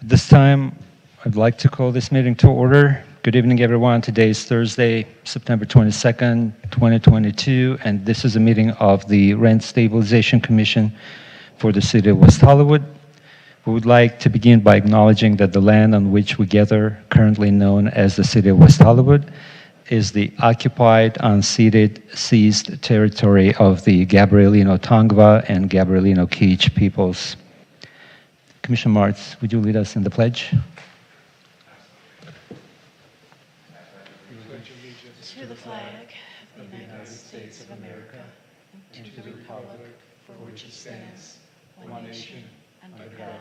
This time, I'd like to call this meeting to order. Good evening, everyone. Today is Thursday, September 22nd, 2022, and this is a meeting of the Rent Stabilization Commission for the City of West Hollywood. We would like to begin by acknowledging that the land on which we gather, currently known as the City of West Hollywood, is the occupied, unceded, seized territory of the Gabrielino Tongva and Gabrielino Kizh peoples. Commissioner Martz, would you lead us in the pledge? To the flag of the United States of America, and to the republic for which it stands, one nation, under God,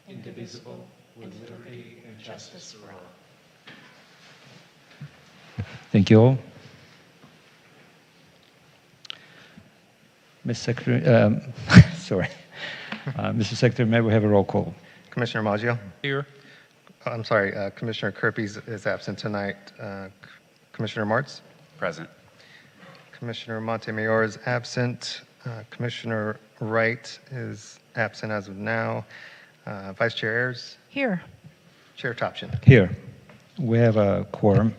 indivisible, with liberty and justice for all. Thank you all. Ms. Secretary, sorry. Mr. Secretary, may we have a roll call? Commissioner Maggio? Here. I'm sorry, Commissioner Kirby is absent tonight. Commissioner Martz? Present. Commissioner Montemayor is absent. Commissioner Wright is absent as of now. Vice Chair Ayers? Here. Chair Topshin? Here. We have a quorum.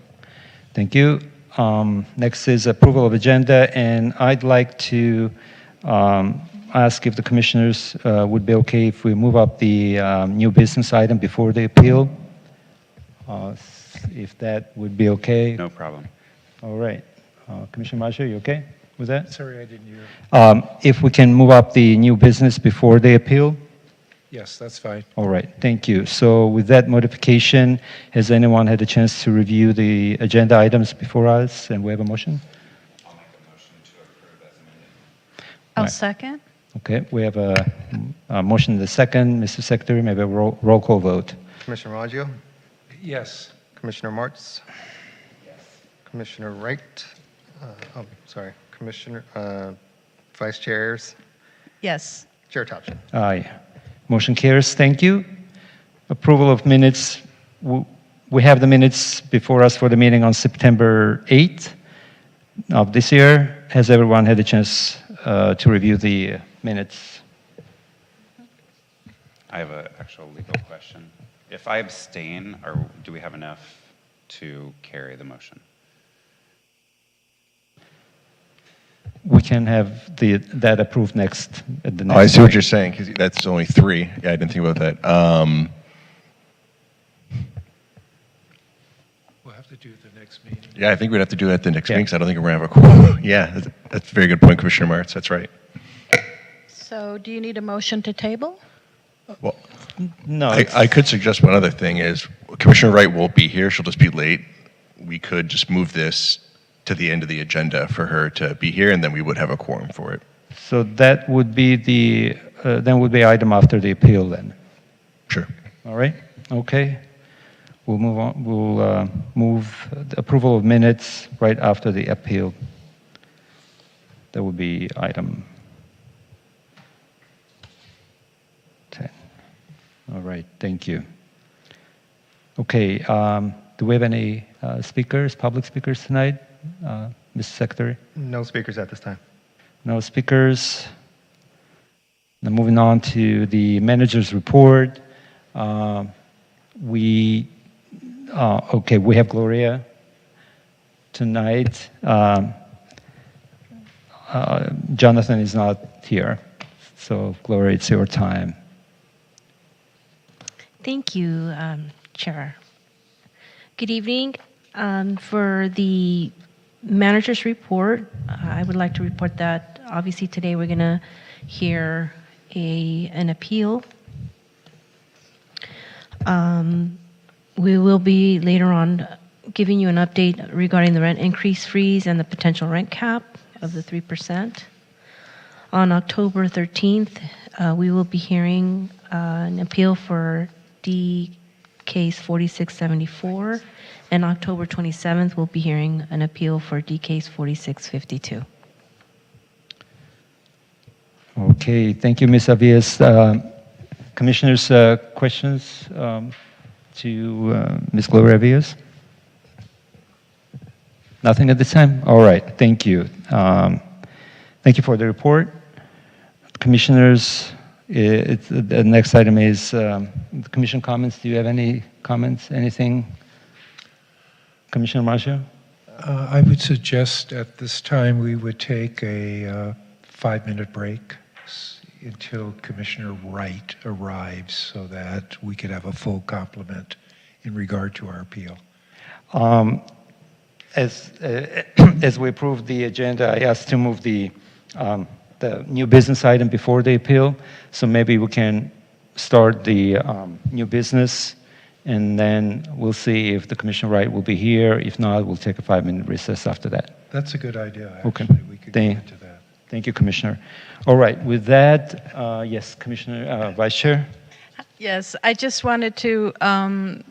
Thank you. Next is approval of agenda, and I'd like to ask if the commissioners would be okay if we move up the new business item before the appeal. If that would be okay. No problem. All right. Commissioner Maggio, you okay with that? Sorry, I didn't hear. If we can move up the new business before the appeal? Yes, that's fine. All right, thank you. So with that modification, has anyone had a chance to review the agenda items before us? And we have a motion? I'll make a motion to approve as amended. I'll Right. second. Okay, we have a motion and a second. Mr. Secretary, may we have a roll call vote? Commissioner Maggio? Yes. Commissioner Martz? Yes. Commissioner Wright? Commissioner Vice Chair Ayers? Yes. Chair Topshin? Aye. Motion carries. Thank you. Approval of minutes. We have the minutes before us for the meeting on September 8th of this year. Has everyone had a chance to review the minutes? I have an actual legal question. If I abstain, do we have enough to carry the motion? We can have that approved next at the next. Oh, I see what meeting. you're saying, because that's only 3. Yeah, I didn't think about that. We'll have to do the next meeting. Yeah, I think we'd have to do that at the next Yeah. meeting, because I don't think we're going to have a quorum. Yeah, that's a very good point, Commissioner Martz. That's right. So do you need a motion to table? Well, No. I could suggest one other thing is Commissioner Wright won't be here. She'll just be late. We could just move this to the end of the agenda for her to be here, and then we would have a quorum for it. So that would be then would be item after the appeal then. Sure. All right? Okay. We'll move on. We'll move the approval of minutes right after the appeal. That would be item 10. All right. Thank you. Okay. Do we have any speakers, public speakers tonight, Mr. Secretary? No speakers at this time. No speakers. Now moving on to the manager's report. We have Gloria tonight. Jonathan is not here, so Gloria, it's your time. Thank you, Chair. Good evening. For the manager's report, I would like to report that obviously today we're going to hear an appeal. We will be later on giving you an update regarding the rent increase freeze and the potential rent cap of the 3%. On October 13th, we will be hearing an appeal for D case 4674, and October 27th, we'll be hearing an appeal for D case 4652. Okay, thank you, Ms. Avias. Commissioners, questions to Ms. Gloria Avias? Nothing at this time? All right, thank you. Thank you for the report. Commissioners, The next item is the commission comments. Do you have any comments, anything? Commissioner Maggio? I would suggest at this time we would take a 5-minute break until Commissioner Wright arrives so that we could have a full complement in regard to our appeal. As we approved the agenda, I asked to move the new business item before the appeal, so maybe we can start the new business, and then we'll see if the Commissioner Wright will be here. If not, we'll take a 5-minute recess after that. That's a good idea, actually. Okay. We could go into that. Thank you, Commissioner. All right, with that, yes, Commissioner, Vice Chair? Yes, I just wanted to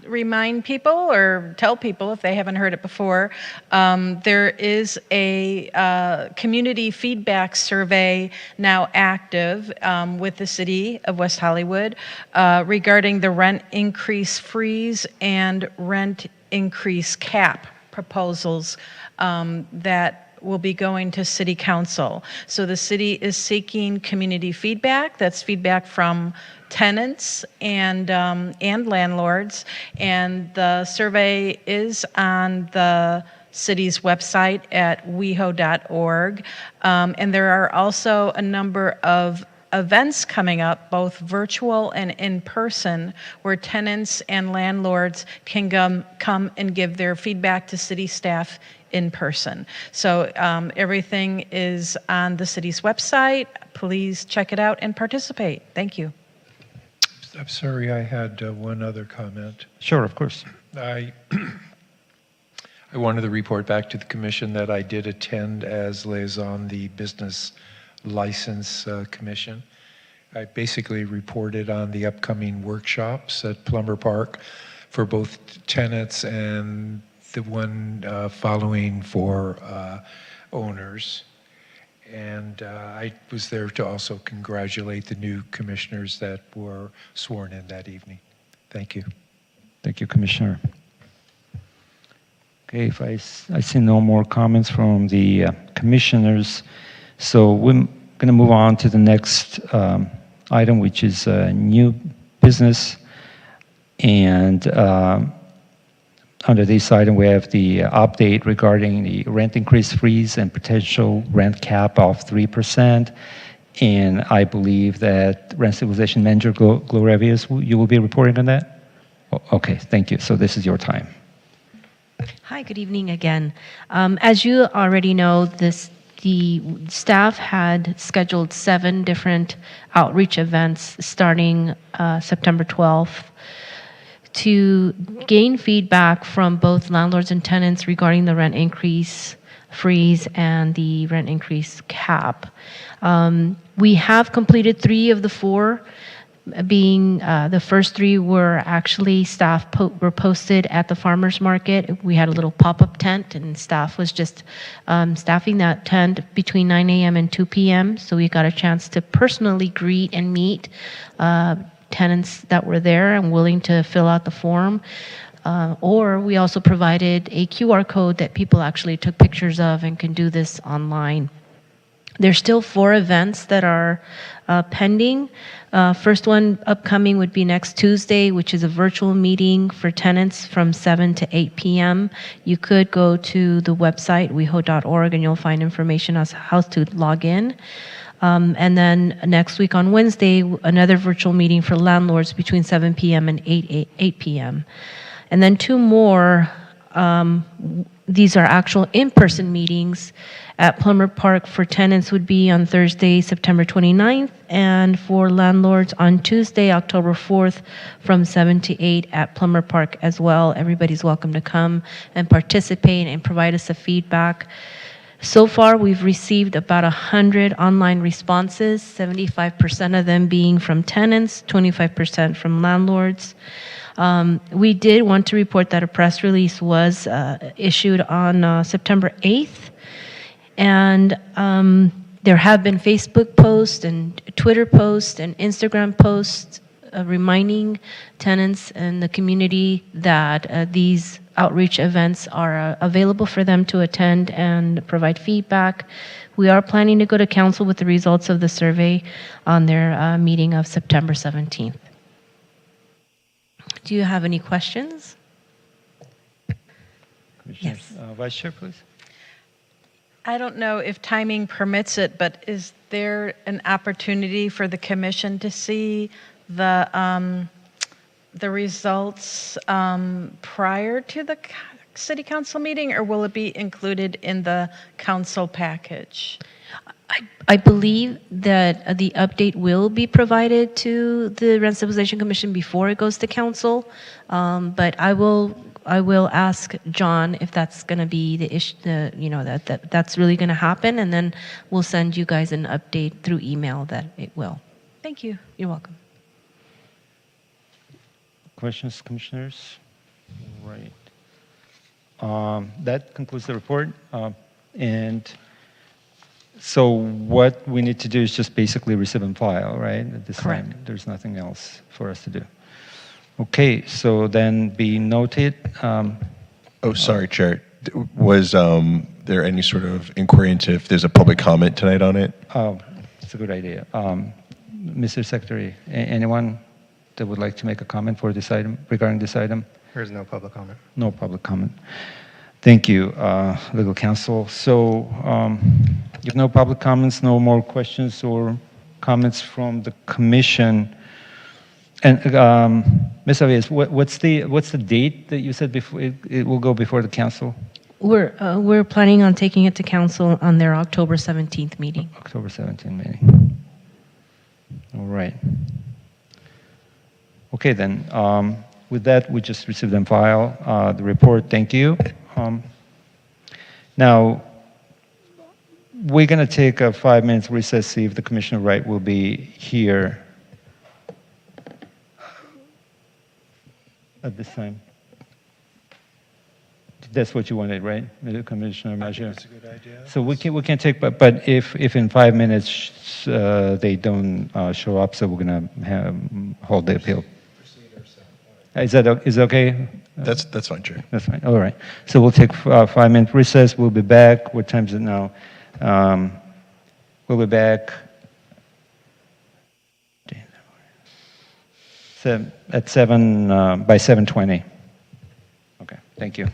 remind people or tell people if they haven't heard it before, there is a community feedback survey now active with the city of West Hollywood regarding the rent increase freeze and rent increase cap proposals that will be going to City Council. So the city is seeking community feedback. That's feedback from tenants and landlords. And the survey is on the city's website at WehoTV.org. And there are also a number of events coming up, both virtual and in person, where tenants and landlords can come and give their feedback to city staff in person. So everything is on the city's website. Please check it out and participate. Thank you. I'm sorry, I had one other comment. Sure, of course. I wanted to report back to the commission that I did attend as liaison the Business License Commission. I basically reported on the upcoming workshops at Plumber Park for both tenants and the one following for owners. And I was there to also congratulate the new commissioners that were sworn in that evening. Thank you. Thank you, Commissioner. Okay, if I see no more comments from the commissioners, so we're going to move on to the next item, which is new business. And under this item, we have the update regarding the rent increase freeze and potential rent cap of 3%. And I believe that Rent Stabilization Manager Gloria Villas, you will be reporting on that? Okay, thank you. So this is your time. Hi, good evening again. As you already know, the staff had scheduled 7 different outreach events starting September 12th to gain feedback from both landlords and tenants regarding the rent increase freeze and the rent increase cap. We have completed 3 of the 4, being the first 3 were actually staff were posted at the farmers market. We had a little pop-up tent, and staff was just staffing that tent between 9 a.m. and 2 p.m. So we got a chance to personally greet and meet tenants that were there and willing to fill out the form. Or we also provided a QR code that people actually took pictures of and can do this online. There's still 4 events that are pending. First one upcoming would be next Tuesday, which is a virtual meeting for tenants from 7 to 8 p.m. You could go to the website, WehoTV.org, and you'll find information on how to log in. And then next week on Wednesday, another virtual meeting for landlords between 7 p.m. and 8 p.m. And then 2 more, these are actual in-person meetings at Plumber Park for tenants would be on Thursday, September 29th, and for landlords on Tuesday, October 4th from 7 to 8 at Plumber Park as well. Everybody's welcome to come and participate and provide us a feedback. So far, we've received about 100 online responses, 75% of them being from tenants, 25% from landlords. We did want to report that a press release was issued on September 8th, and there have been Facebook posts and Twitter posts and Instagram posts reminding tenants and the community that these outreach events are available for them to attend and provide feedback. We are planning to go to council with the results of the survey on their meeting of September 17th. Do you have any questions? Commissioner, Yes. Vice Chair, please. I don't know if timing permits it, but is there an opportunity for the commission to see the results prior to the city council meeting, or will it be included in the council package? I believe that the update will be provided to the Rent Stabilization Commission before it goes to council, but I will ask John if that's going to be the issue, that's really going to happen, and then we'll send you guys an update through email that it will. Thank you. You're welcome. Questions, commissioners? Right. That concludes the report. And so what we need to do is just basically receive and file, right? At this Correct. time, there's nothing else for us to do. Okay, so then be noted. Oh, sorry, Chair. Was there any sort of inquiry into if there's a public comment tonight on it? Oh, it's a good idea. Mr. Secretary, anyone that would like to make a comment for this item, regarding this item? There is no public comment. No public comment. Thank you, legal counsel. So if no public comments, no more questions or comments from the commission. And Ms. Avias, what's the date that you said before it will go before the council? We're planning on taking it to council on their October 17th meeting. October 17th meeting. All right. Okay, then. With that, we just received and file the report. Thank you. Now, we're going to take a 5-minute recess, see if the Commissioner Wright will be here at this time. That's what you wanted, right, Commissioner Maggio? That's a good idea. So we can take, but if in 5 minutes they don't show up, so we're going to hold the appeal. Is that okay? That's fine, Chair. That's fine. All right. So we'll take a 5-minute recess. We'll be back. What time is it now? We'll be back at 7 by 7:20. Okay. Thank you.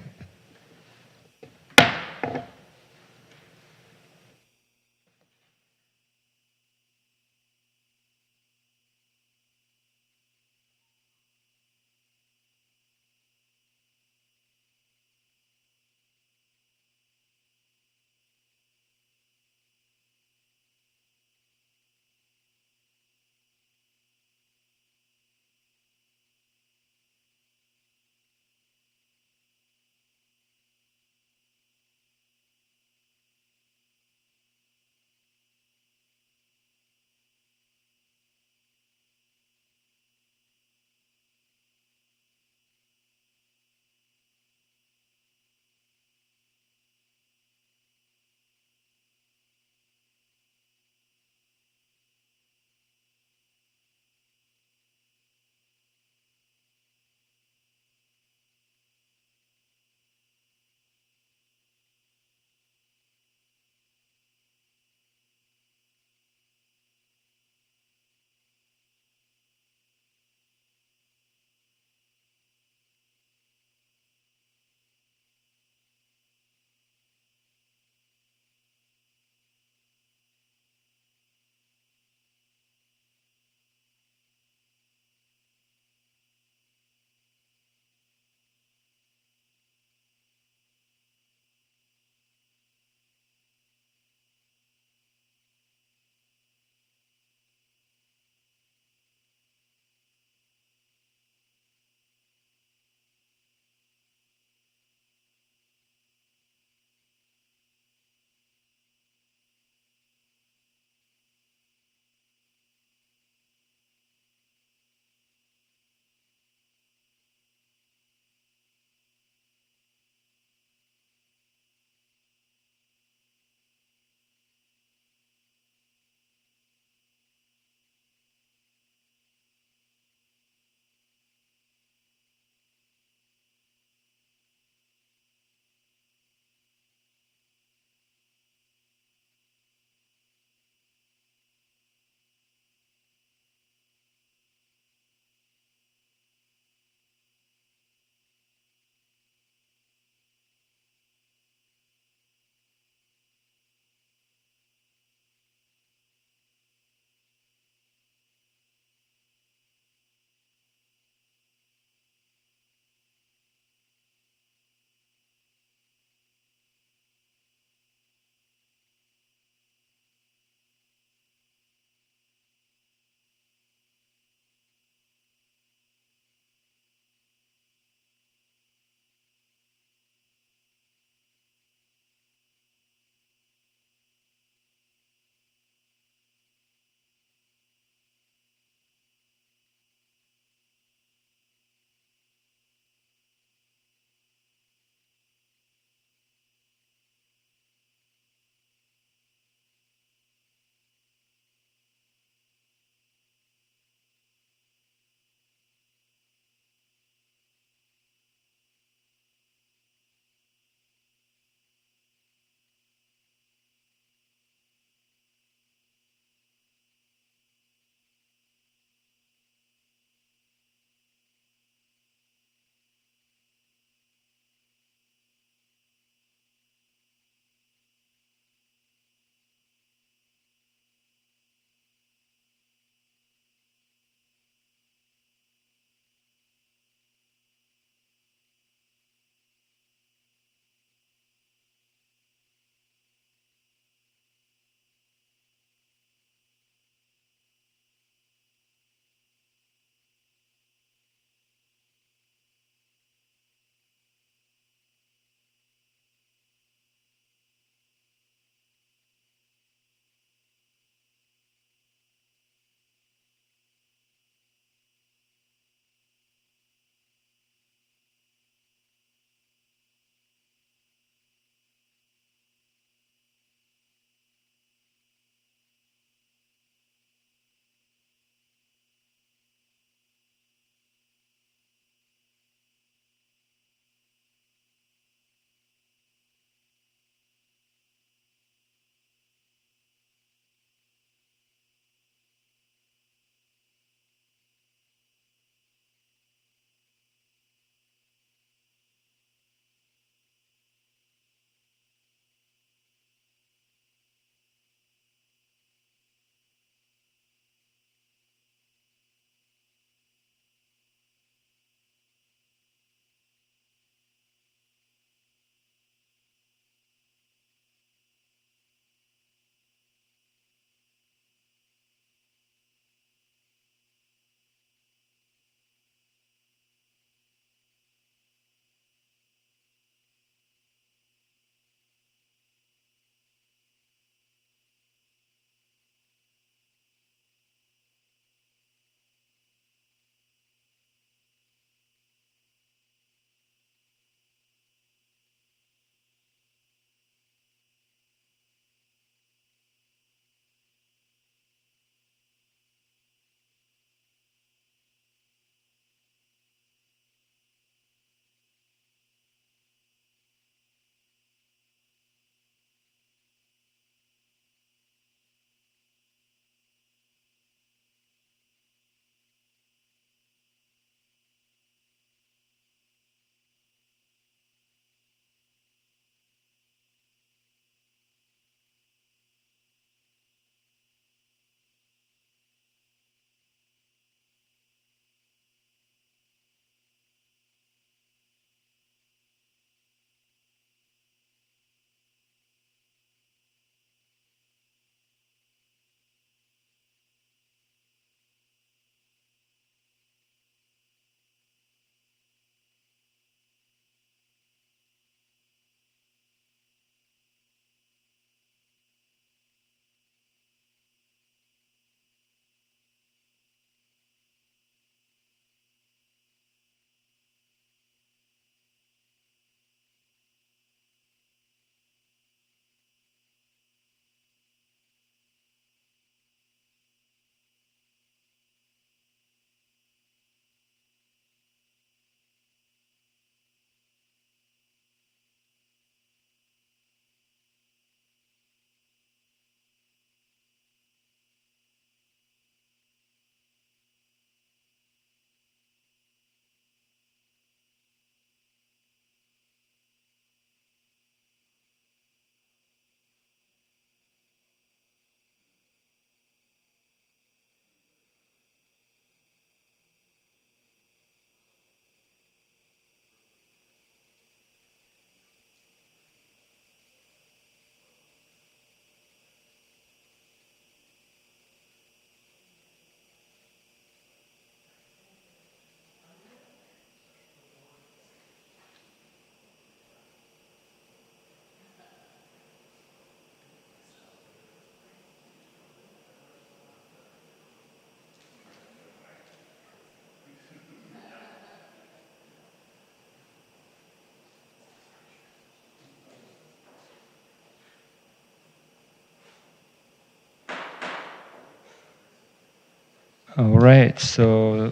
All right, so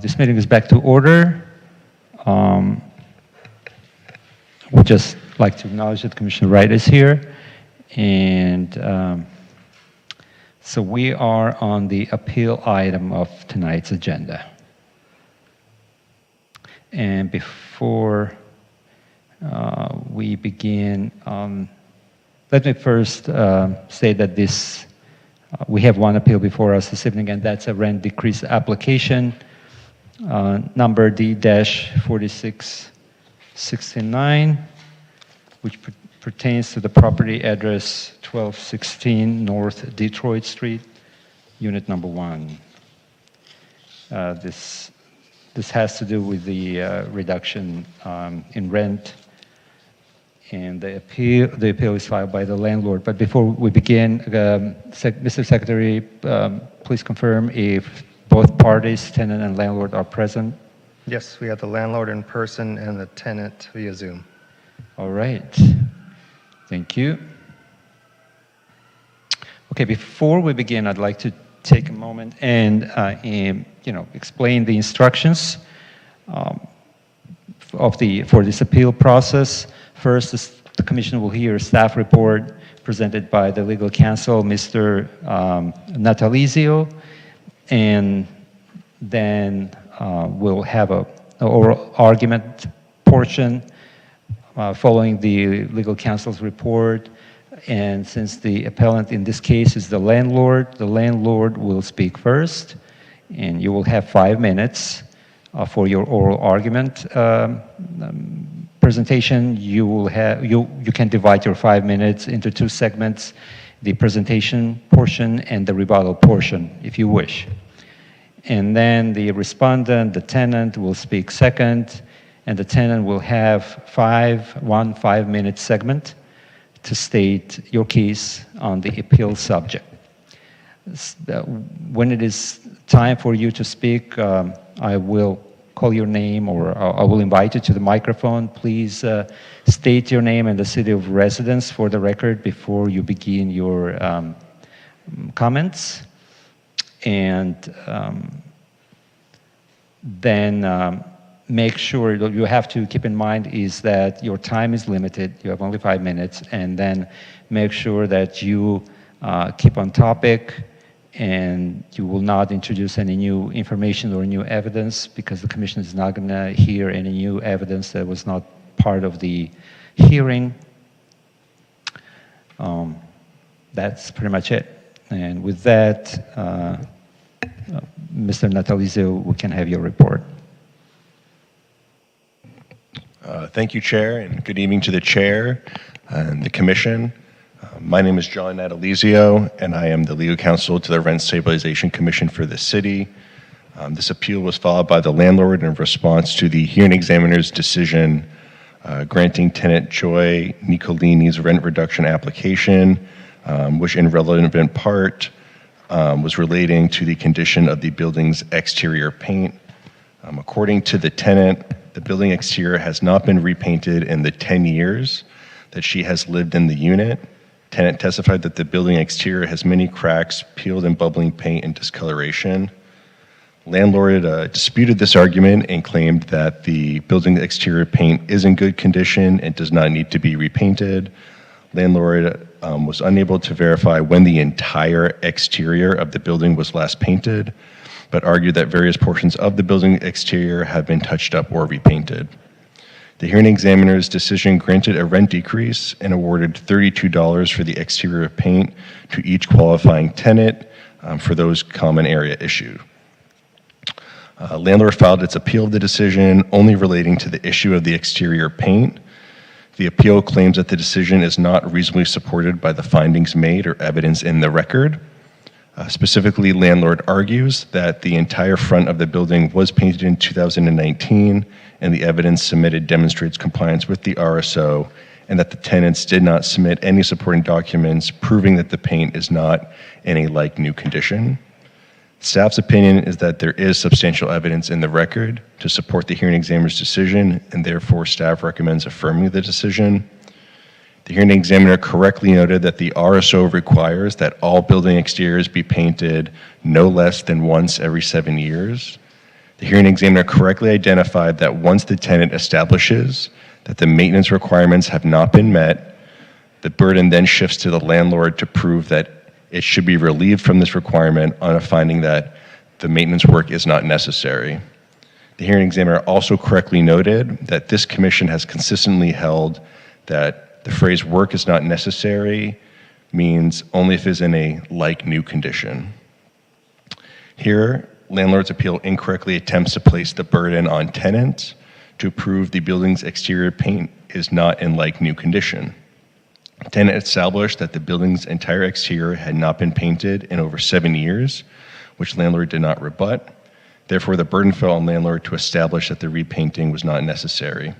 this meeting is back to order. We'd just like to acknowledge that Commissioner Wright is here. And so we are on the appeal item of tonight's agenda. And before we begin, let me first say that we have one appeal before us this evening, and that's a rent decrease application, number D-4669, which pertains to the property address 1216 North Detroit Street, unit number 1. This has to do with the reduction in rent, and the appeal is filed by the landlord. But before we begin, Mr. Secretary, please confirm if both parties, tenant and landlord, are present. Yes, we have the landlord in person and the tenant via Zoom. All right. Thank you. Okay, before we begin, I'd like to take a moment and explain the instructions for this appeal process. First, the Commission will hear a staff report presented by the legal counsel, Mr. Natalizio, and then we'll have an oral argument portion following the legal counsel's report. And since the appellant in this case is the landlord will speak first, and you will have 5 minutes for your oral argument presentation. You can divide your 5 minutes into 2 segments, the presentation portion and the rebuttal portion, if you wish. And then the respondent, the tenant, will speak second, and the tenant will have one 5-minute segment to state your case on the appeal subject. When it is time for you to speak, I will call your name, or I will invite you to the microphone. Please state your name and the city of residence for the record before you begin your comments. And then make sure that you have to keep in mind is that your time is limited. You have only 5 minutes, and then make sure that you keep on topic, and you will not introduce any new information or new evidence, because the Commission is not going to hear any new evidence that was not part of the hearing. That's pretty much it. And with that, Mr. Natalizio, we can have your report. Thank you, Chair, and good evening to the Chair and the Commission. My name is John Natalizio, and I am the legal counsel to the Rent Stabilization Commission for the city. This appeal was filed by the landlord in response to the hearing examiner's decision granting tenant Joy Nicolini's rent reduction application, which in relevant part was relating to the condition of the building's exterior paint. According to the tenant, the building exterior has not been repainted in the 10 years that she has lived in the unit. Tenant testified that the building exterior has many cracks, peeled and bubbling paint, and discoloration. Landlord disputed this argument and claimed that the building exterior paint is in good condition and does not need to be repainted. Landlord was unable to verify when the entire exterior of the building was last painted, but argued that various portions of the building exterior have been touched up or repainted. The hearing examiner's decision granted a rent decrease and awarded $32 for the exterior paint to each qualifying tenant for those common area issued. Landlord filed its appeal of the decision only relating to the issue of the exterior paint. The appeal claims that the decision is not reasonably supported by the findings made or evidence in the record. Specifically, landlord argues that the entire front of the building was painted in 2019, and the evidence submitted demonstrates compliance with the RSO, and that the tenants did not submit any supporting documents proving that the paint is not in a like-new condition. Staff's opinion is that there is substantial evidence in the record to support the hearing examiner's decision, and therefore staff recommends affirming the decision. The hearing examiner correctly noted that the RSO requires that all building exteriors be painted no less than once every 7 years. The hearing examiner correctly identified that once the tenant establishes that the maintenance requirements have not been met, the burden then shifts to the landlord to prove that it should be relieved from this requirement on a finding that the maintenance work is not necessary. The hearing examiner also correctly noted that this commission has consistently held that the phrase work is not necessary means only if it's in a like new condition. Here, landlord's appeal incorrectly attempts to place the burden on tenants to prove the building's exterior paint is not in like new condition. Tenant established that the building's entire exterior had not been painted in over 7 years, which landlord did not rebut. Therefore, the burden fell on landlord to establish that the repainting was not necessary.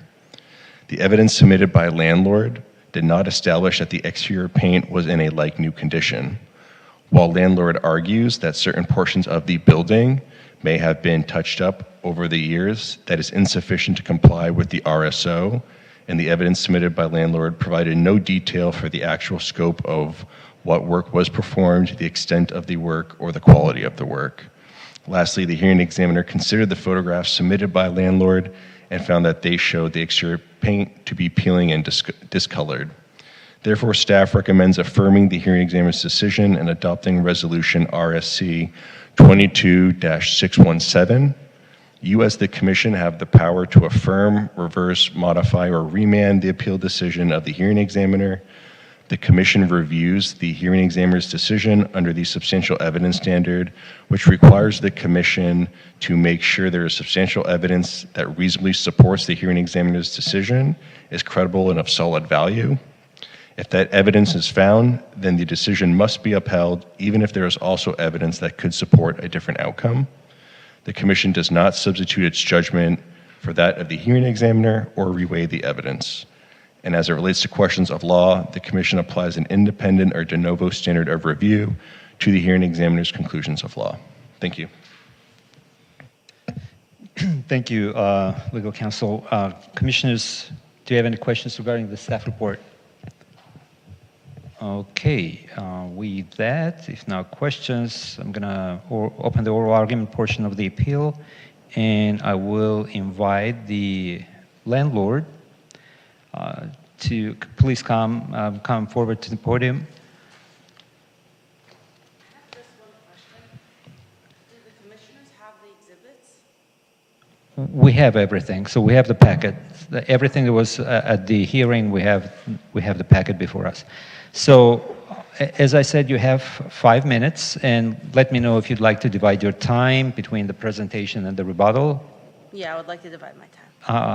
The evidence submitted by landlord did not establish that the exterior paint was in a like new condition. While landlord argues that certain portions of the building may have been touched up over the years, that is insufficient to comply with the RSO, and the evidence submitted by landlord provided no detail for the actual scope of what work was performed, the extent of the work, or the quality of the work. Lastly, the hearing examiner considered the photographs submitted by landlord and found that they showed the exterior paint to be peeling and discolored. Therefore, staff recommends affirming the hearing examiner's decision and adopting resolution RSC 22-617. You, as the commission, have the power to affirm, reverse, modify, or remand the appeal decision of the hearing examiner. The commission reviews the hearing examiner's decision under the substantial evidence standard, which requires the commission to make sure there is substantial evidence that reasonably supports the hearing examiner's decision, is credible and of solid value. If that evidence is found, then the decision must be upheld, even if there is also evidence that could support a different outcome. The commission does not substitute its judgment for that of the hearing examiner or reweigh the evidence. And as it relates to questions of law, the commission applies an independent or de novo standard of review to the hearing examiner's conclusions of law. Thank you. Thank you, legal counsel. Commissioners, do you have any questions regarding the staff report? Okay, with that, if no questions, I'm going to open the oral argument portion of the appeal, and I will invite the landlord to please come forward to the podium. I have just one question. Do the commissioners have the exhibits? We have everything, so we have the packet. Everything that was at the hearing, we have the packet before us. So, as I said, you have 5 minutes, and let me know if you'd like to divide your time between the presentation and the rebuttal. Yeah, I would like to divide my time.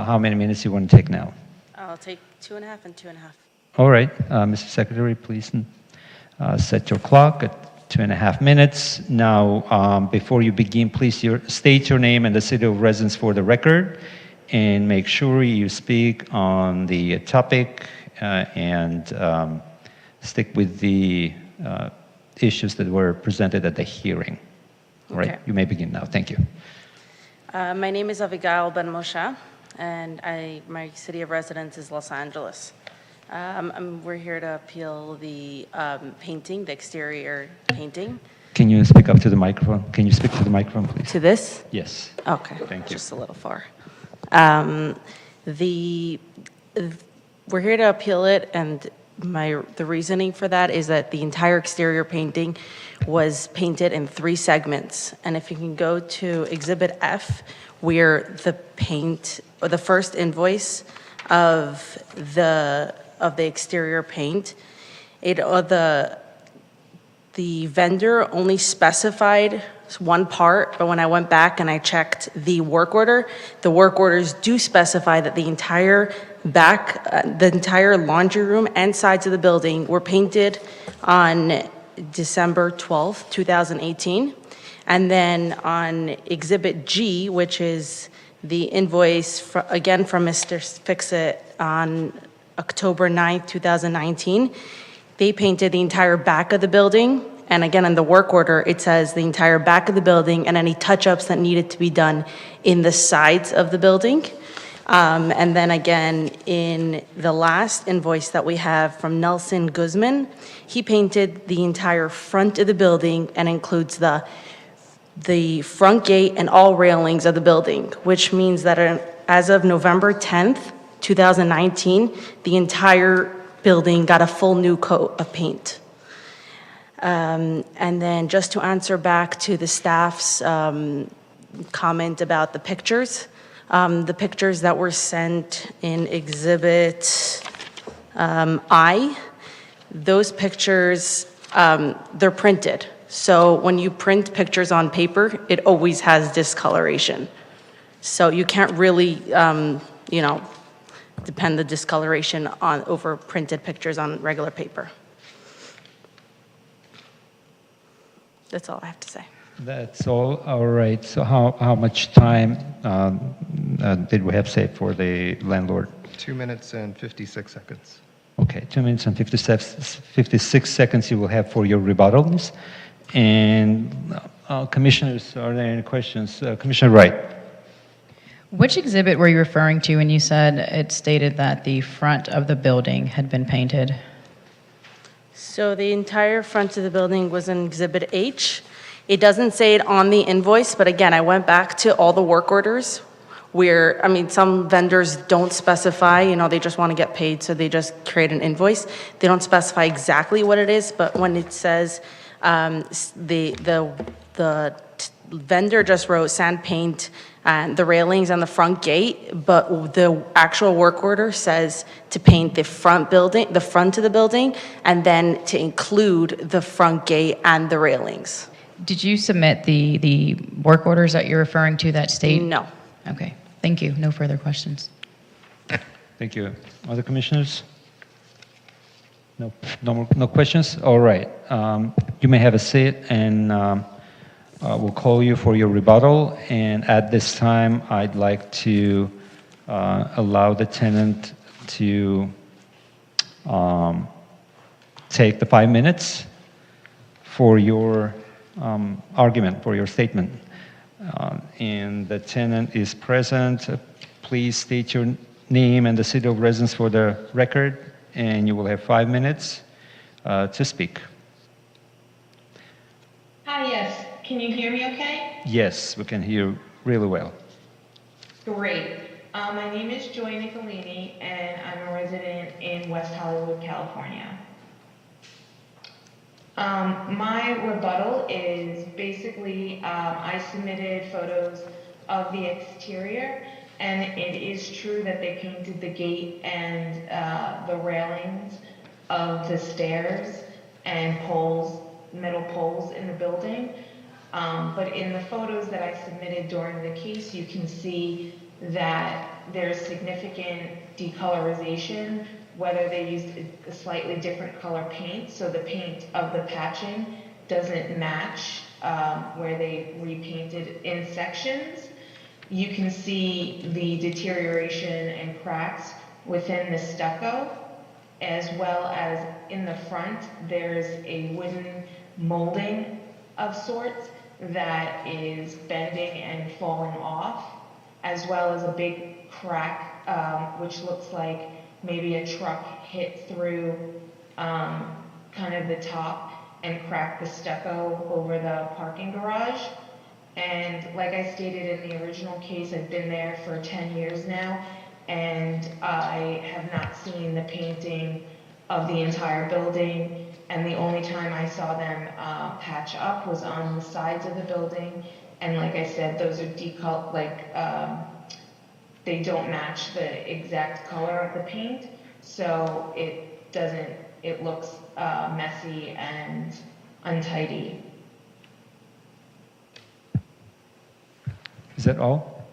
How many minutes you want to take now? I'll take 2.5 and 2.5. All right, Mr. Secretary, please set your clock at 2.5 minutes. Now, before you begin, please state your name and the city of residence for the record, and make sure you speak on the topic and stick with the issues that were presented at the hearing. All right, Okay. you may begin now. Thank you. My name is Abigail Ben Moshe, and my city of residence is Los Angeles. We're here to appeal the painting, the exterior painting. Can you speak up to the microphone? Can you speak to the microphone, please? To this? Yes. Okay. Thank you. Just a little far. We're here to appeal it, and the reasoning for that is that the entire exterior painting was painted in 3 segments. And if you can go to Exhibit F, where the paint, or the first invoice of the exterior paint, the vendor only specified one part, but when I went back and I checked the work orders do specify that the entire laundry room and sides of the building were painted on December 12th, 2018. And then on Exhibit G, which is the invoice, again from Mr. Fixit on October 9th, 2019, they painted the entire back of the building. And again, in the work order, it says the entire back of the building and any touch-ups that needed to be done in the sides of the building. And then again, in the last invoice that we have from Nelson Guzman, he painted the entire front of the building and includes the front gate and all railings of the building, which means that as of November 10th, 2019, the entire building got a full new coat of paint. And then just to answer back to the staff's comment about the pictures that were sent in Exhibit I, those pictures, they're printed. So when you print pictures on paper, it always has discoloration. So you can't really, depend the discoloration on over printed pictures on regular paper. That's all I have to say. That's all right. So how much time did we have saved for the landlord? 2 minutes and 56 seconds. Okay, 2 minutes and 56 seconds you will have for your rebuttals. And commissioners, are there any questions? Commissioner Wright. Which exhibit were you referring to when you said it stated that the front of the building had been painted? So the entire front of the building was in Exhibit H. It doesn't say it on the invoice, but again, I went back to all the work orders where, some vendors don't specify, they just want to get paid, so they just create an invoice. They don't specify exactly what it is, but when it says the vendor just wrote sand paint and the railings on the front gate, but the actual work order says to paint the front of the building, and then to include the front gate and the railings. Did you submit the work orders that you're referring to that state? No. Okay, thank you. No further questions. Thank you. Other commissioners? No questions? All right. You may have a seat, and we'll call you for your rebuttal. And at this time, I'd like to allow the tenant to take the 5 minutes for your argument, for your statement. And the tenant is present. Please state your name and the city of residence for the record, and you will have 5 minutes to speak. Hi, yes. Can you hear me okay? Yes, we can hear really well. Great. My name is Joy Nicolini, and I'm a resident in West Hollywood, California. My rebuttal is basically I submitted photos of the exterior, and it is true that they painted the gate and the railings of the stairs and poles, metal poles in the building. But in the photos that I submitted during the case, you can see that there's significant decolorization, whether they used a slightly different color paint, so the paint of the patching doesn't match where they repainted in sections. You can see the deterioration and cracks within the stucco, as well as in the front, there's a wooden molding of sorts that is bending and falling off, as well as a big crack, which looks like maybe a truck hit through kind of the top and cracked the stucco over the parking garage. And like I stated in the original case, I've been there for 10 years now, and I have not seen the painting of the entire building. And the only time I saw them patch up was on the sides of the building. And like I said, those are they don't match the exact color of the paint. So it looks messy and untidy. Is that all?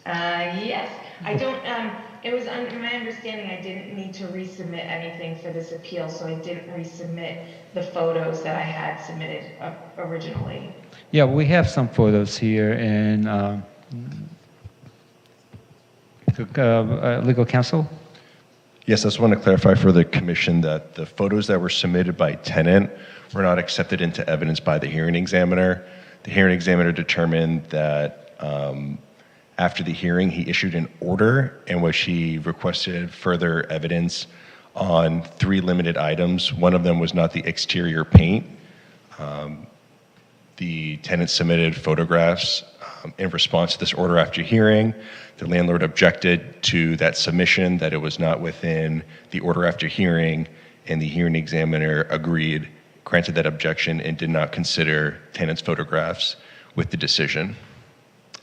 Yes. I don't, it was my understanding I didn't need to resubmit anything for this appeal, so I didn't resubmit the photos that I had submitted originally. Yeah, we have some photos here, and legal counsel? Yes, I just want to clarify for the commission that the photos that were submitted by tenant were not accepted into evidence by the hearing examiner. The hearing examiner determined that After the hearing, he issued an order in which he requested further evidence on 3 limited items. One of them was not the exterior paint. The tenant submitted photographs in response to this order after hearing. The landlord objected to that submission, that it was not within the order after hearing, and the hearing examiner agreed, granted that objection, and did not consider tenant's photographs with the decision.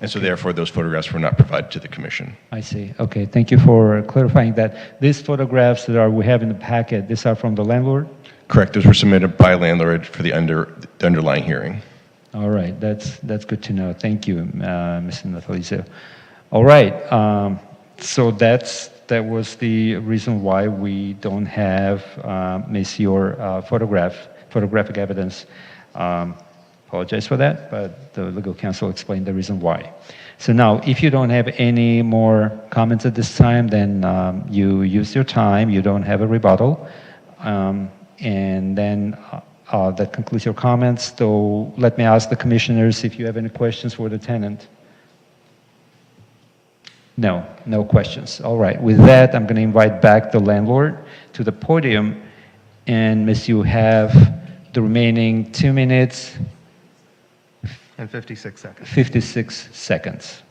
And so therefore, those photographs were not provided to the commission. I see. Okay, thank you for clarifying that. These photographs that we have in the packet, these are from the landlord? Correct. Those were submitted by landlord for the underlying hearing. All right, that's good to know. Thank you, Mr. Natalizio. All right, so that was the reason why we don't have Ms. Your photographic evidence. Apologize for that, but the legal counsel explained the reason why. So now, if you don't have any more comments at this time, then you use your time. You don't have a rebuttal, and then. That concludes your comments. So let me ask the commissioners if you have any questions for the tenant. No, no questions. All right. With that, I'm going to invite back the landlord to the podium. And Ms., you have the remaining 2 minutes. And 56 seconds. 56 seconds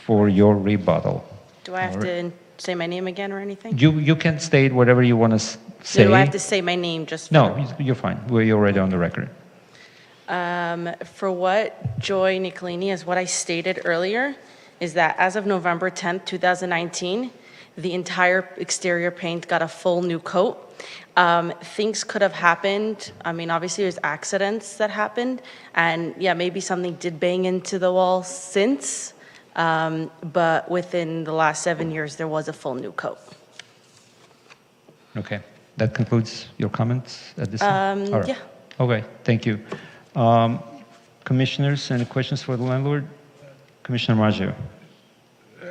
for your rebuttal. Do I have to say my name again or anything? You can state whatever you want to say. Do I have to say my name just for... No, you're fine. We're already on the record. For what Joy Nicolini, as what I stated earlier, is that as of November 10th, 2019, the entire exterior paint got a full new coat. Things could have happened. I mean, obviously there's accidents that happened, and yeah, maybe something did bang into the wall since, but within the last 7 years, there was a full new coat. Okay. That concludes your comments at this time? All right. Yeah. Okay, thank you. Commissioners, any questions for the landlord? Commissioner Maggio.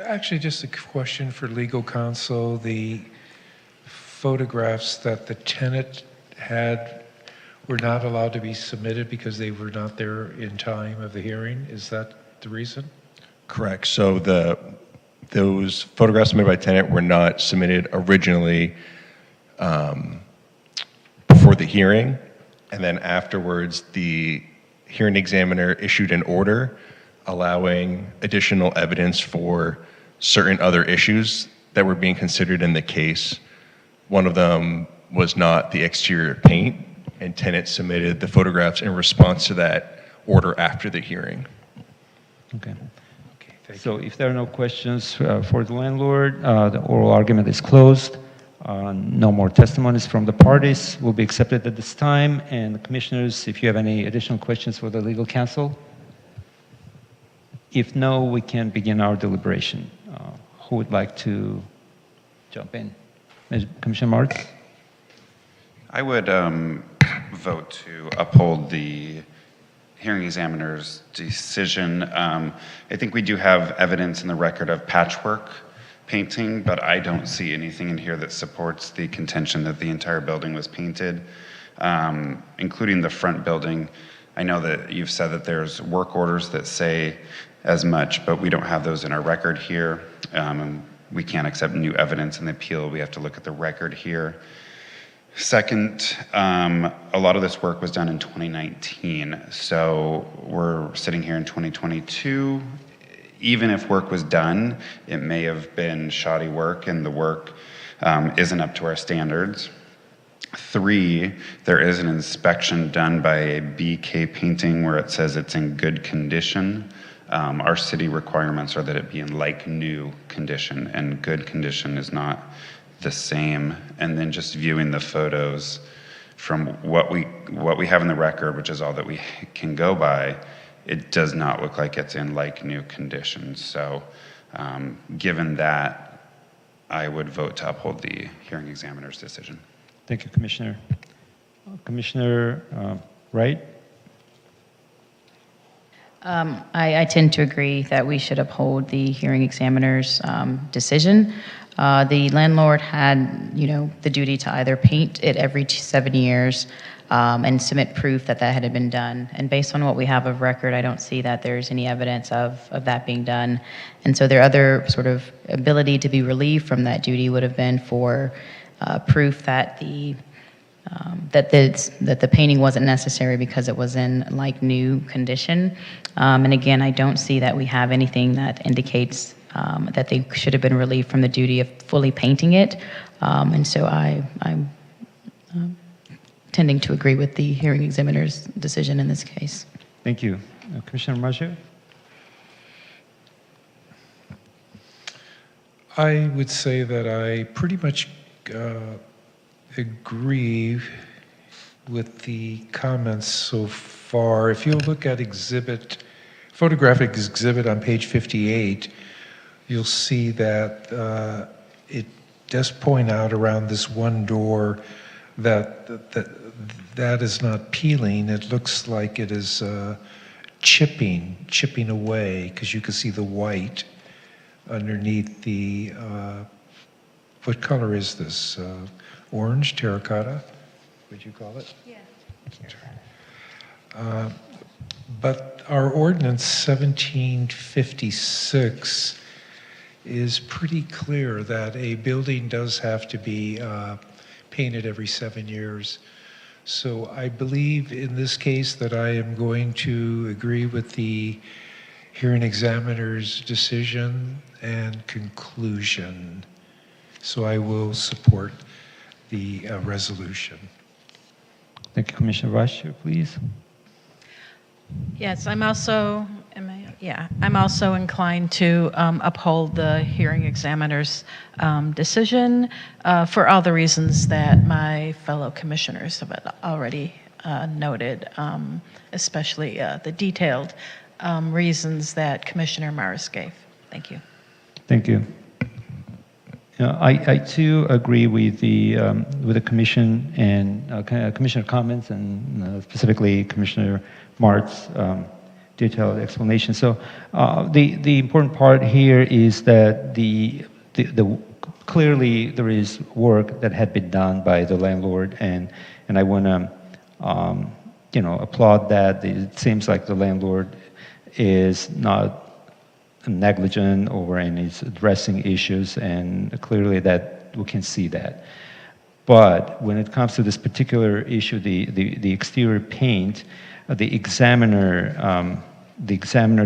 Actually, just a question for legal counsel. The photographs that the tenant had were not allowed to be submitted because they were not there in time of the hearing. Is that the reason? Correct. So those photographs submitted by tenant were not submitted originally before the hearing, and then afterwards the hearing examiner issued an order allowing additional evidence for certain other issues that were being considered in the case. One of them was not the exterior paint, and tenant submitted the photographs in response to that order after the hearing. Okay. So if there are no questions for the landlord, the oral argument is closed. No more testimonies from the parties will be accepted at this time. And the commissioners, if you have any additional questions for the legal counsel? If no, we can begin our deliberation. Who would like to jump in? Commissioner Martz? I would vote to uphold the hearing examiner's decision. I think we do have evidence in the record of patchwork painting, but I don't see anything in here that supports the contention that the entire building was painted, including the front building. I know that you've said that there's work orders that say as much, but we don't have those in our record here. And we can't accept new evidence in the appeal. We have to look at the record here. Second, a lot of this work was done in 2019, so we're sitting here in 2022. Even if work was done, it may have been shoddy work and the work isn't up to our standards. 3, there is an inspection done by a BK Painting where it says it's in good condition. Our city requirements are that it be in like new condition, and good condition is not the same. And then just viewing the photos from what we have in the record, which is all that we can go by, it does not look like it's in like new conditions. So given that, I would vote to uphold the hearing examiner's decision. Thank you, Commissioner. Commissioner Wright? I tend to agree that we should uphold the hearing examiner's decision. The landlord had, the duty to either paint it every 7 years, and submit proof that that had been done. And based on what we have of record, I don't see that there's any evidence of that being done. And so their other sort of ability to be relieved from that duty would have been for proof that that the painting wasn't necessary because it was in like new condition. And again, I don't see that we have anything that indicates that they should have been relieved from the duty of fully painting it. And so I'm tending to agree with the hearing examiner's decision in this case. Thank you. Commissioner Maggio? I would say that I pretty much agree with the comments so far. If you look at photographic exhibit on page 58, you'll see that it does point out around this one door that is not peeling. It looks like it is chipping away, because you can see the white underneath the, what color is this? Orange, terracotta, would you call it? Yeah. But our ordinance 1756 is pretty clear that a building does have to be painted every 7 years. So I believe in this case that I am going to agree with the hearing examiner's decision and conclusion. So I will support the resolution. Thank you, Commissioner Rush, please. Yes, I'm also inclined to uphold the hearing examiner's decision for all the reasons that my fellow commissioners have already noted, especially the detailed reasons that Commissioner Morris gave. Thank you. Thank you. I too agree with the commission and commissioner comments, and specifically Commissioner Mart's detailed explanation. So the important part here is that the clearly there is work that had been done by the landlord, and I want to applaud that. It seems like the landlord is not negligent and is addressing issues, and clearly that we can see that. But when it comes to this particular issue, the exterior paint, the examiner's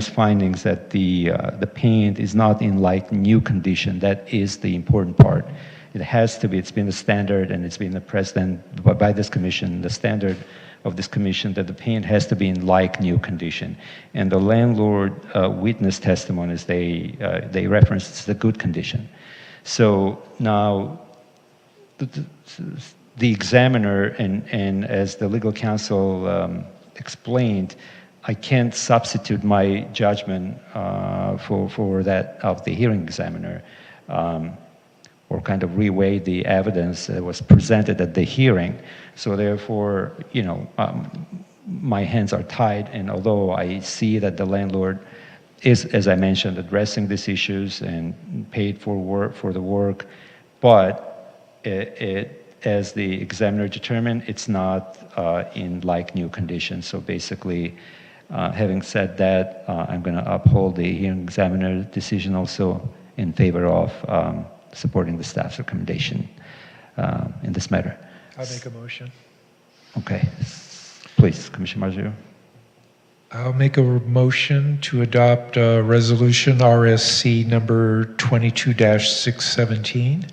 findings that the paint is not in like new condition, that is the important part. It has to be. It's been the standard, and it's been the precedent by this commission, the standard of this commission, that the paint has to be in like new condition. And the landlord witness testimonies, they reference the good condition. So now the examiner, and as the legal counsel explained, I can't substitute my judgment for that of the hearing examiner, or kind of reweigh the evidence that was presented at the hearing. So therefore, my hands are tied, and although I see that the landlord is, as I mentioned, addressing these issues and paid for the work, but as the examiner determined, it's not in like new condition. So basically, having said that, I'm going to uphold the hearing examiner decision also in favor of supporting the staff's recommendation in this matter. I'll make a motion. Okay. Please, Commissioner Maggio. I'll make a motion to adopt resolution RSC number 22-617,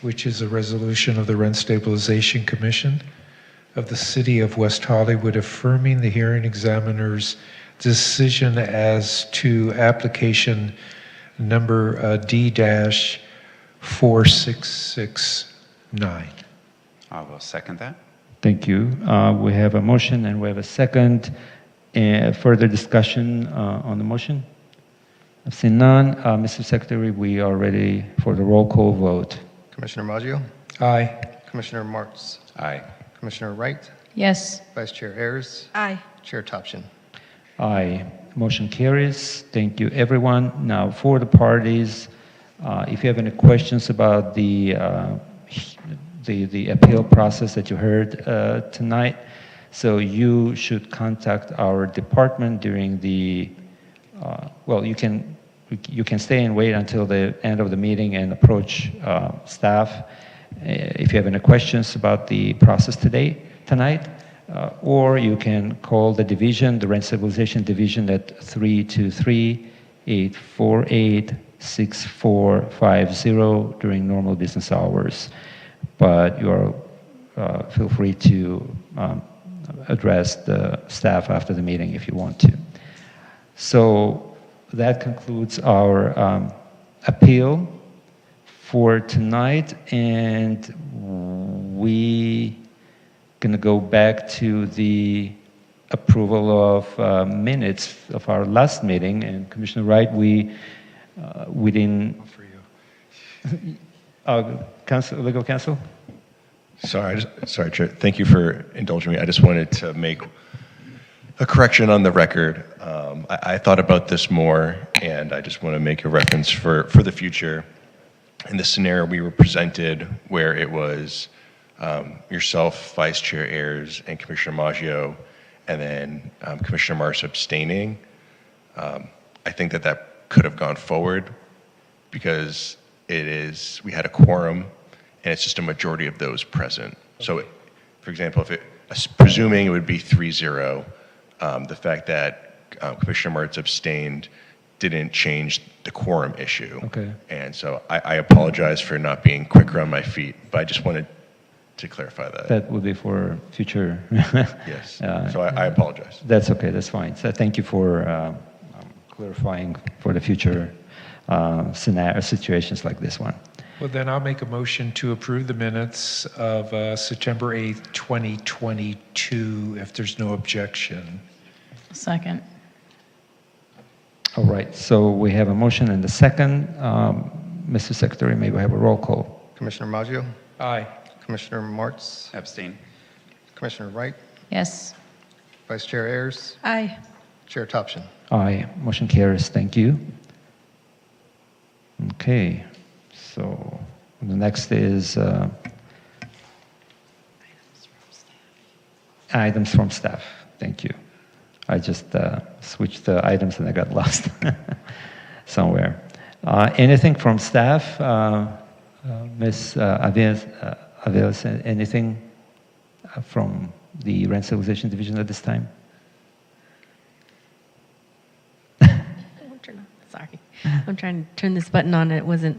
which is a resolution of the Rent Stabilization Commission of the City of West Hollywood affirming the hearing examiner's decision as to application number D-4669. I will second that. Thank you. We have a motion and we have a second. Further discussion on the motion? I've seen none. Mr. Secretary, we are ready for the roll call vote. Commissioner Maggio? Aye. Commissioner Martz? Aye. Commissioner Wright? Yes. Vice Chair Ayers? Aye. Chair Topshin? Aye. Motion carries. Thank you, everyone. Now, for the parties, if you have any questions about the the appeal process that you heard tonight. So you should contact our department during the, well, you can stay and wait until the end of the meeting and approach staff if you have any questions about the process tonight, or you can call the division, the Rent Stabilization Division at 323-848-6450 during normal business hours. But you are feel free to address the staff after the meeting if you want to. So that concludes our appeal for tonight, and we going to go back to the approval of minutes of our last meeting. And Commissioner Wright, we didn't. Legal counsel. Sorry, Chair. Thank you for indulging me. I just wanted to make a correction on the record. I thought about this more, and I just want to make a reference for the future. In the scenario we were presented, where it was yourself, Vice Chair Ayers, and Commissioner Maggio, and then Commissioner Marsh abstaining, I think that could have gone forward because we had a quorum, and it's just a majority of those present. So, for example, presuming it would be 3-0, the fact that Commissioner Mertz abstained didn't change the quorum issue. Okay. And so I apologize for not being quicker on my feet, but I just wanted to clarify that. That would be for future. Yes. So I apologize. That's okay. That's fine. So thank you for clarifying for the future situations like this one. Well, then I'll make a motion to approve the minutes of September 8th, 2022, if there's no objection. Second. All right. So we have a motion and a second. Mr. Secretary, may we have a roll call? Commissioner Maggio, Aye. Commissioner Martz, Abstain. Commissioner Wright, Yes. Vice Chair Ayers, Aye. Chair Topshin. Aye. Motion carries. Thank you. Okay. So the next is items from staff. Thank you. I just switched the items and I got lost somewhere. Anything from staff? Ms. Aviles, anything from the Rent Stabilization Division at this time? Sorry. I'm trying to turn this button on. It wasn't,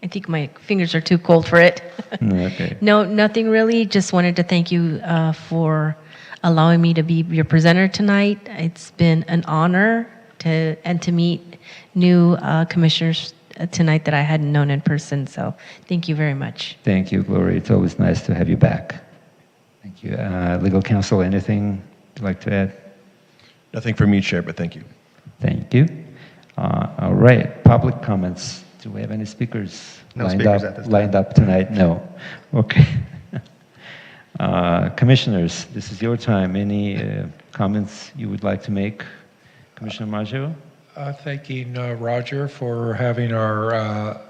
I think my fingers are too cold for it. Okay. No, nothing really. Just wanted to thank you for allowing me to be your presenter tonight. It's been an honor to meet new commissioners tonight that I hadn't known in person. So thank you very much. Thank you, Gloria. It's always nice to have you back. Thank you. Legal counsel, anything you'd like to add? Nothing for me, Chair, but thank you. Thank you. All right. Public comments. Do we have any speakers lined up tonight? No. Okay. Commissioners, this is your time. Any comments you would like to make? Commissioner Maggio? Thanking Roger for having our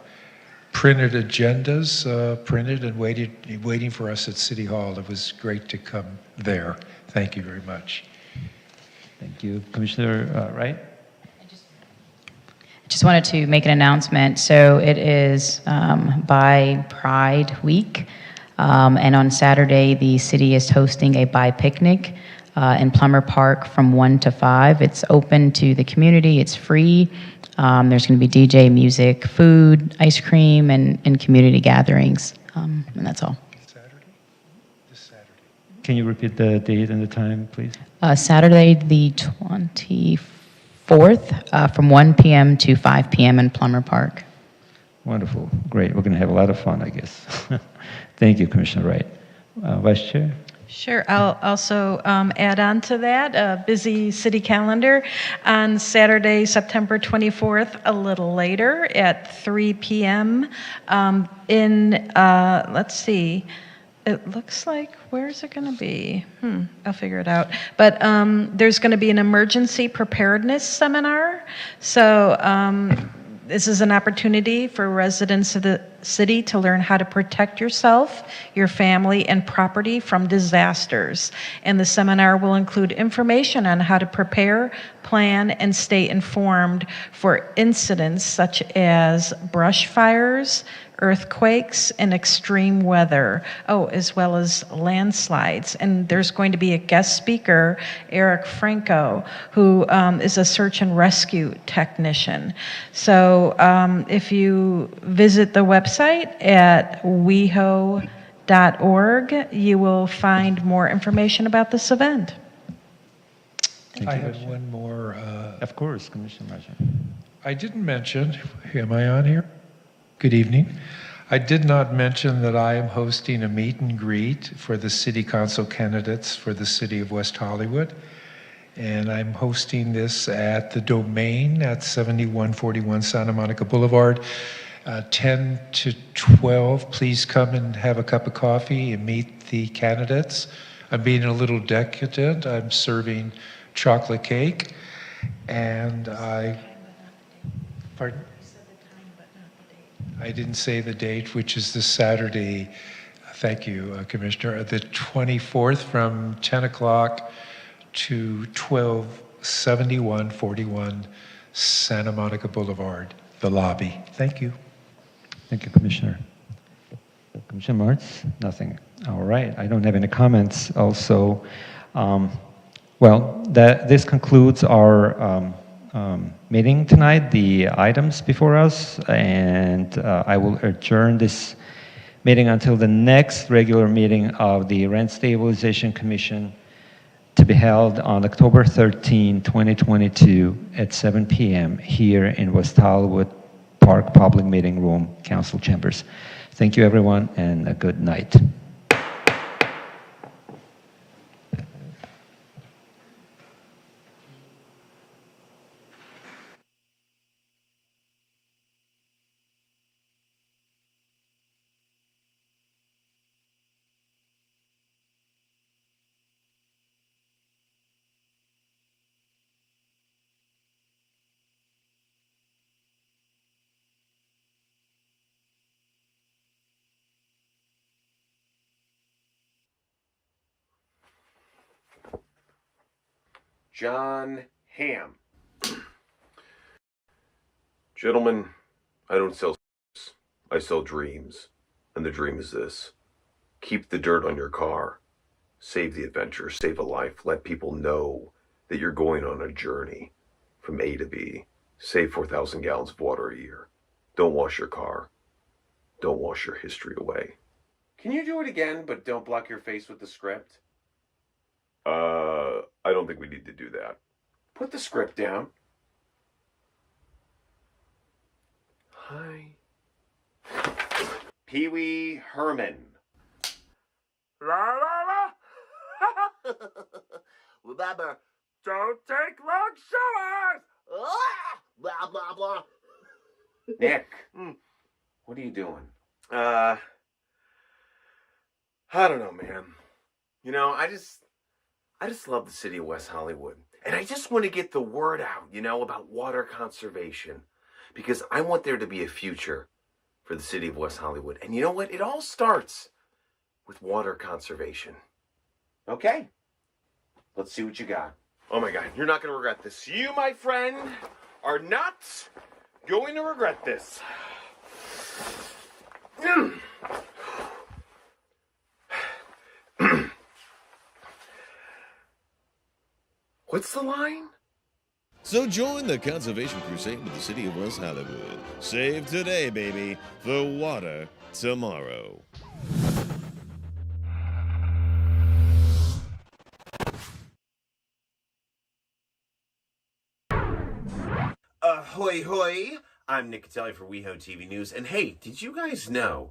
printed agendas printed and waiting for us at City Hall. It was great to come there. Thank you very much. Thank you. Commissioner Wright? Just wanted to make an announcement. So it is by Pride Week, and on Saturday the city is hosting a Bi Picnic in Plummer Park from 1 to 5. It's open to the community. It's free. There's going to be DJ, music, food, ice cream, and community gatherings, and that's all. This Saturday. Can you repeat the date and the time, please? Saturday the 24th from 1 p.m. to 5 p.m. in Plummer Park. Wonderful. Great. We're going to have a lot of fun, I guess. Thank you, Commissioner Wright. Vice Chair? Sure. I'll also add on to that, a busy city calendar on Saturday, September 24th, a little later at 3 p.m. Let's see, it looks like, where is it going to be? I'll figure it out. But there's going to be an emergency preparedness seminar. So This is an opportunity for residents of the city to learn how to protect yourself, your family, and property from disasters. And the seminar will include information on how to prepare, plan, and stay informed for incidents such as brush fires, earthquakes, and extreme weather. Oh, as well as landslides. And there's going to be a guest speaker, Eric Franco, who is a search and rescue technician. So if you visit the website at WehoTV.org, you will find more information about this event. I have one more. Of course, Commissioner Marshall. I didn't mention, am I on here? Good evening. I did not mention that I am hosting a meet and greet for the city council candidates for the city of West Hollywood. And I'm hosting this at the Domain at 7141 Santa Monica Boulevard, 10 to 12. Please come and have a cup of coffee and meet the candidates. I'm being a little decadent. I'm serving chocolate cake. And pardon? I didn't say the date, which is this Saturday. Thank you, Commissioner. The 24th from 10 o'clock to 12, 7141 Santa Monica Boulevard, the lobby. Thank you. Thank you, Commissioner. Commissioner Martz? Nothing. All right. I don't have any comments. Also, this concludes our meeting tonight, the items before us, and I will adjourn this meeting until the next regular meeting of the Rent Stabilization Commission to be held on October 13, 2022 at 7 p.m. here in West Hollywood Park Public Meeting Room, Council Chambers. Thank you, everyone, and a good night. John Hamm. Gentlemen, I don't sell s- I sell dreams. And the dream is this. Keep the dirt on your car. Save the adventure. Save a life. Let people know that you're going on a journey from A to B. Save 4,000 gallons of water a year. Don't wash your car. Don't wash your history away. Can you do it again, but don't block your face with the script? I don't think we need to do that. Put the script down. Hi. Pee Wee Herman. La la la. Remember, don't take long showers. Blah blah blah. Nick, what are you doing? I don't know, man. You know, I just love the city of West Hollywood. And I just want to get the word out, about water conservation. Because I want there to be a future for the city of West Hollywood. And you know what? It all starts with water conservation. Okay. Let's see what you got. Oh my God, you're not going to regret this. You, my friend, are not going to regret this. What's the line? So join the conservation crusade with the city of West Hollywood. Save today, baby, for water tomorrow. Hoy hoy! I'm Nick Catelli for WehoTV News, and hey, did you guys know